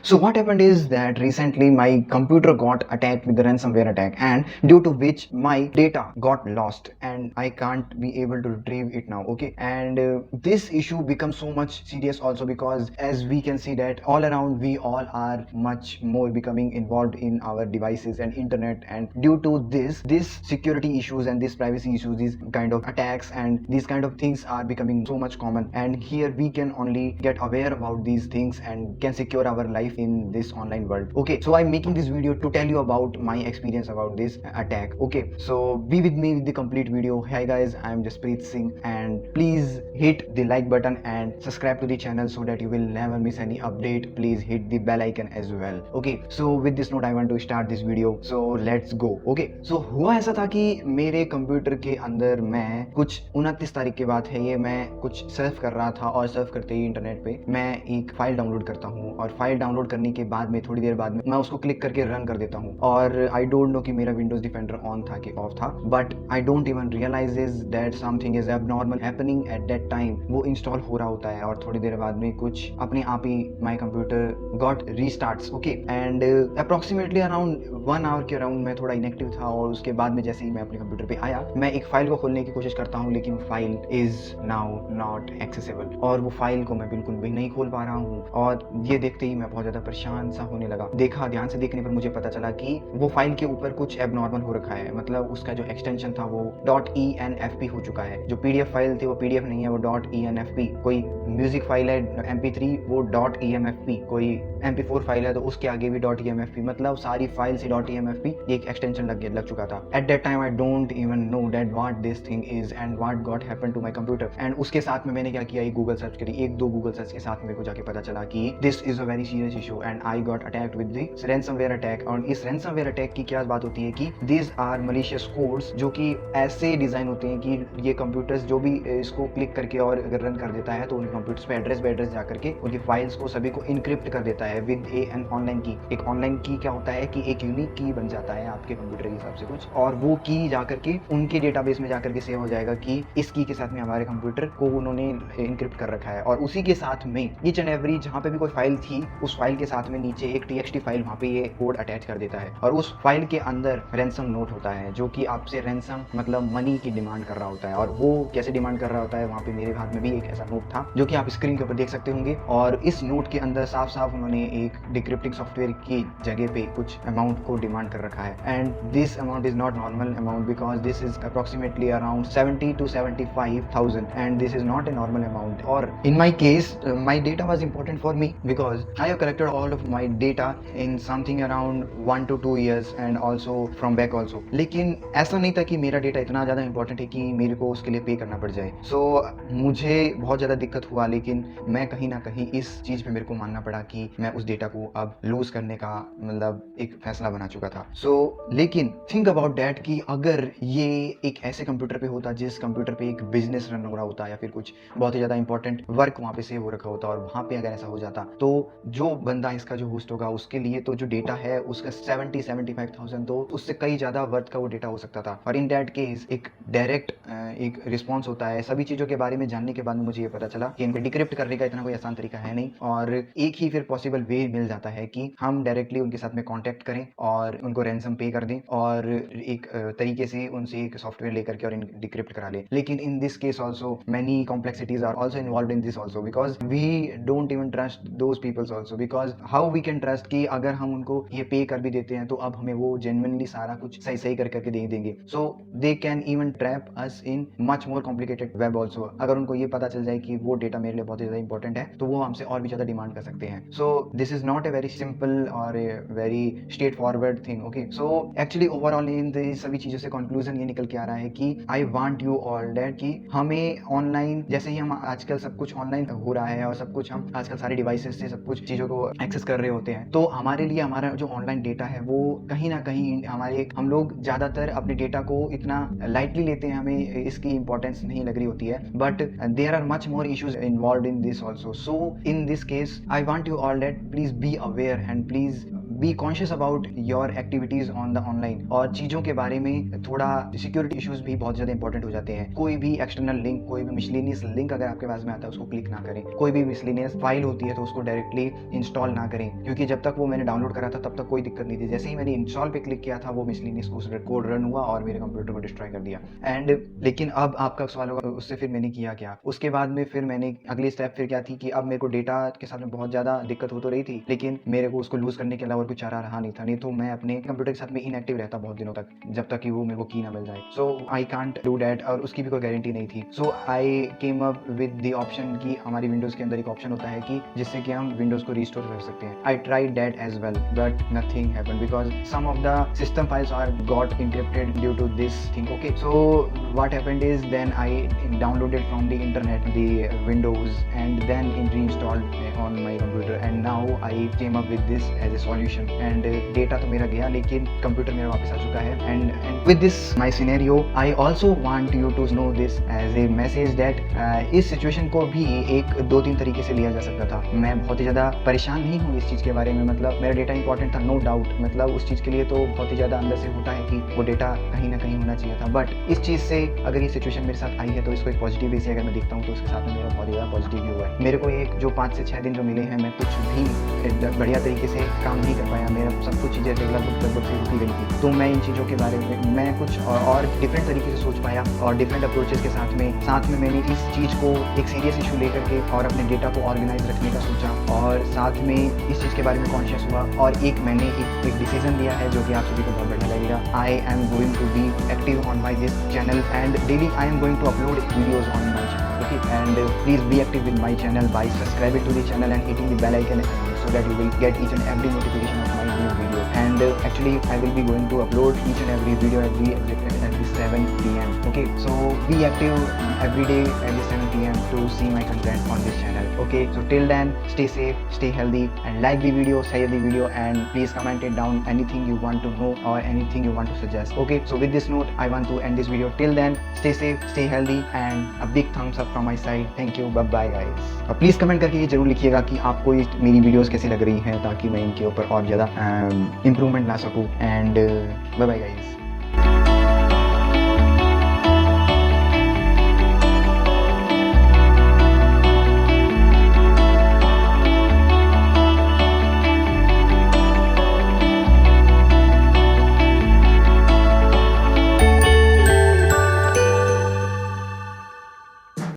So what happened is that recently my computer got attacked with the ransomware attack, and due to which my data got lost and I can't be able to retrieve it now. Okay, and this issue becomes so much serious also because as we can see that all around we all are much more becoming involved in our devices and internet, and due to this security issues and this privacy issues, these kind of attacks and these kind of things are becoming so much common, and here we can only get aware about these things and can secure our life in this online world. Okay, so I'm making this video to tell you about my experience about this attack. Okay, so be with me with the complete video. Hi guys, I'm Jaspreet Singh, and please hit the like button and subscribe to the channel so that you will never miss any update. Please hit the bell icon as well. Okay, so with this note I want to start this video, so let's go. Okay, so हुआ ऐसा था कि मेरे computer के अंदर मैं कुछ 29 तारीख की बात है ये, मैं कुछ सर्फ कर रहा था और सर्फ करते ही इंटरनेट पे मैं एक फाइल डाउनलोड करता हूँ, और फाइल डाउनलोड करने के बाद में थोड़ी देर बाद में मैं उसको क्लिक करके रन कर देता हूँ, और आई डोंट नो कि मेरा विंडोज डिफेंडर ऑन था कि ऑफ था, but I don't even realizes that something is abnormal happening at that time. वो इंस्टॉल हो रहा होता है और थोड़ी देर बाद में कुछ अपने आप ही my computer got restarts. Okay, and approximately around 1 hour के अराउंड मैं थोड़ा इनएक्टिव था, और उसके बाद में जैसे ही मैं अपने कंप्यूटर पे आया मैं एक फाइल को खोलने की कोशिश करता हूँ, लेकिन file is now not accessible, और वो फाइल को मैं बिल्कुल भी नहीं खोल पा रहा हूँ। और ये देखते ही मैं बहुत ज्यादा परेशान सा होने लगा। देखा, ध्यान से देखने पर मुझे पता चला कि वो फाइल के ऊपर कुछ एबनॉर्मल हो रखा है, मतलब उसका जो एक्सटेंशन था वो .enfp हो चुका है। जो पीडीएफ फाइल थी वो पीडीएफ नहीं है, वो .enfp। कोई म्यूजिक फाइल है mp3 वो .emfp, कोई mp4 फाइल है तो उसके आगे भी .emfp, मतलब सारी फाइल से .emfp एक एक्सटेंशन लग चुका था। At that time I don't even know that what this thing is and what got happen to my computer. And उसके साथ में मैंने क्या किया, गूगल सर्च करी, 1-2 गूगल सर्च के साथ मेरे को जाके पता चला कि this is a very serious issue and I got attacked with this ransomware attack. और इस रैंसमवेयर अटैक की क्या बात होती है कि दीज आर मलिशियस कोड्स जो कि ऐसे डिजाइन होते हैं कि ये कंप्यूटर्स जो भी इसको क्लिक करके और अगर रन कर देता है तो उनके कंप्यूटर्स पे एड्रेस जाकर के उनकी फाइल्स को सभी को इनक्रिप्ट कर देता है विद एन ऑनलाइन की। एक ऑनलाइन की क्या होता है कि एक यूनिक की बन जाता है आपके कंप्यूटर के हिसाब से कुछ, और वो की जाकर के उनके डेटाबेस में जाकर के सेव हो जाएगा कि इस की के साथ में हमारे कंप्यूटर को उन्होंने इनक्रिप्ट कर रखा है। और उसी के साथ में ईच एंड एवरी जहाँ पे भी कोई फाइल थी उस फाइल के साथ में नीचे एक txt फाइल वहाँ पे ये कोड अटैच कर देता है, और उस फाइल के अंदर रैंसम नोट होता है जो कि आपसे रैंसम मतलब मनी की डिमांड कर रहा होता है। और वो कैसे डिमांड कर रहा होता है, वहाँ पे मेरे हाथ में भी एक ऐसा नोट था जो कि आप स्क्रीन के ऊपर देख सकते होंगे, और इस नोट के अंदर साफ साफ उन्होंने एक डिक्रिप्टिंग सॉफ्टवेयर की जगह पे कुछ अमाउंट को डिमांड कर रखा है। And this amount is not normal amount because this is approximately around 70 to 75,000 and this is not a normal amount. Or in my case my data was important for me because I have collected all of my data in something around 1 to 2 years and also from back also. लेकिन ऐसा नहीं था कि मेरा data इतना ज़्यादा important है कि मेरे को उसके लिए पे करना पड़ जाए। सो मुझे बहुत ज़्यादा दिक्कत हुआ, लेकिन मैं कहीं ना कहीं इस चीज़ पे मेरे को मानना पड़ा कि मैं उस डेटा को अब लूज करने का मतलब एक फैसला बना चुका था। सो लेकिन थिंक अबाउट डैट कि अगर ये एक ऐसे कंप्यूटर पे होता जिस कंप्यूटर पे एक बिजनेस रन हो रहा होता या फिर कुछ बहुत ही ज़्यादा इंपॉर्टेंट वर्क वहाँ पे सेव हो रखा होता, और वहाँ पे अगर ऐसा हो जाता तो जो बंदा इसका जो होस्ट होगा उसके लिए तो जो डेटा है उसका 70-75,000 तो उससे कई ज़्यादा वर्थ का वो डेटा हो सकता था। और इन डैट केस एक डायरेक्ट एक रिस्पॉन्स होता है। सभी चीज़ों के बारे में जानने के बाद में मुझे ये पता चला कि इनको डिक्रिप्ट करने का इतना कोई आसान तरीका है नहीं, और एक ही फिर पॉसिबल वे मिल जाता है कि हम डायरेक्टली उनके साथ में कॉन्टैक्ट करें और उनको रैंसम पे कर दें और एक तरीके से उनसे एक सॉफ्टवेयर लेकर के और डिक्रिप्ट करा ले। लेकिन in this case also many complexities are also involve in this also because we don't even trust those peoples also, because how we can trust कि अगर हम उनको ये पे कर भी देते हैं तो अब हमें वो जेन्युइनली सारा कुछ सही सही करके दे देंगे। So they can even trap us in much more complicated web also. अगर उनको ये पता चल जाए कि वो डेटा मेरे लिए बहुत ज़्यादा इंपॉर्टेंट है तो वो हमसे और भी ज़्यादा डिमांड कर सकते हैं। So this is not a very simple और a very straightforward thing. Okay, so actually overall इन सभी चीज़ों से कंक्लूजन ये निकल के आ रहा है कि आई वांट यू ऑल दैट कि हमें ऑनलाइन जैसे ही हम आजकल सब कुछ ऑनलाइन हो रहा है और सब कुछ हम आजकल सारे डिवाइसेस से सब कुछ चीज़ों को एक्सेस कर रहे होते हैं, तो हमारे लिए हमारा जो ऑनलाइन डेटा है वो कहीं ना कहीं हमारे हम लोग ज़्यादातर अपने डेटा को इतना लाइटली लेते हैं, हमें इसकी इंपॉर्टेंस नहीं लग रही होती है, but there are much more issues involve in this also. So in this case I want you all that please be aware and please be conscious about your activities on the online, और चीज़ों के बारे में थोड़ा security issues भी बहुत ज़्यादा important हो जाते हैं। कोई भी एक्सटर्नल लिंक, कोई भी मिसलिनियस लिंक अगर आपके पास में आता है उसको क्लिक ना करें, कोई भी मिसलिनियस फाइल होती है तो उसको डायरेक्टली इंस्टॉल ना करें, क्योंकि जब तक वो मैंने डाउनलोड करा था तब तक कोई दिक्कत नहीं थी। जैसे ही मैंने इंस्टॉल पे क्लिक किया था वो मिसलिनियस कोड रन हुआ और मेरे कंप्यूटर को डिस्ट्रॉय कर दिया। एंड लेकिन अब आपका सवाल होगा उससे फिर मैंने किया क्या। उसके बाद में फिर मैंने अगली स्टेप फिर क्या थी कि अब मेरे को डेटा के साथ में बहुत ज़्यादा दिक्कत हो तो रही थी, लेकिन मेरे को उसको लूज करने के अलावा और कुछ चारा रहा नहीं था। नहीं तो मैं अपने कंप्यूटर के साथ में इनएक्टिव रहता बहुत दिनों तक, जब तक कि वो मेरे को की ना मिल जाए। So I can't do that, और उसकी भी कोई गारंटी नहीं थी। So I came up with the option कि हमारी विंडोज़ के अंदर एक ऑप्शन होता है कि जिससे कि हम विंडोज़ को रिस्टोर कर सकते हैं। I tried that as well but nothing happened because some of the system files are got encrypted due to this thing. Okay, so what happened is then I downloaded from the internet the Windows and then reinstalled on my computer, and now I came up with this as a solution. And data तो मेरा गया लेकिन computer मेरा वापस आ चुका है। and with this my scenario I also want you to know this as a message that इस situation को भी एक दो तीन तरीके से लिया जा सकता था। मैं बहुत ही ज़्यादा परेशान नहीं हूँ इस चीज़ के बारे में, मतलब मेरा डेटा इंपॉर्टेंट था नो डाउट, मतलब उस चीज़ के लिए तो बहुत ही ज़्यादा अंदर से होता है कि वो डेटा कहीं ना कहीं होना चाहिए था। बट इस चीज़ से अगर ये सिचुएशन मेरे साथ आई है तो इसको एक पॉजिटिव वे से अगर मैं देखता हूँ तो उसके साथ में मेरा बहुत ज़्यादा पॉजिटिव भी हुआ है। मेरे को एक जो 5 से 6 दिन जो मिले हैं मैं कुछ भी बढ़िया तरीके से काम नहीं कर पाया, मेरा सब कुछ चीज़ें लगभग से रुकी गई थी। तो मैं इन चीज़ों के बारे में मैं कुछ और डिफरेंट तरीके से सोच पाया और डिफरेंट अप्रोचेस के साथ में मैंने इस चीज़ को एक सीरियस इशू लेकर के और अपने डेटा को ऑर्गेनाइज रखने का सोचा, और साथ में इस चीज़ के बारे में कॉन्शियस हुआ, और मैंने एक डिसीजन लिया है जो कि आप सभी को बहुत बढ़िया लगेगा। I am going to be active on my this channel and daily I am going to upload videos on my channel. Okay, and please be active with my channel by subscribing to the channel and hitting the bell icon so that you will get each and every notification of my new video. And actually I will be going to upload each and every video every 7 PM. Okay, so be active every day every 7 PM to see my content on this channel. Okay, so till then stay safe, stay healthy, and like the video, share the video, and please comment it down anything you want to know or anything you want to suggest. Okay, so with this note I want to end this video. Till then stay safe, stay healthy, and a big thumbs up from my side. Thank you, bye bye guys. और please comment करके ये जरूर लिखिएगा कि आपको मेरी videos कैसी लग रही हैं, ताकि मैं इनके ऊपर और ज़्यादा इम्प्रूवमेंट ला सकूँ। And bye bye guys.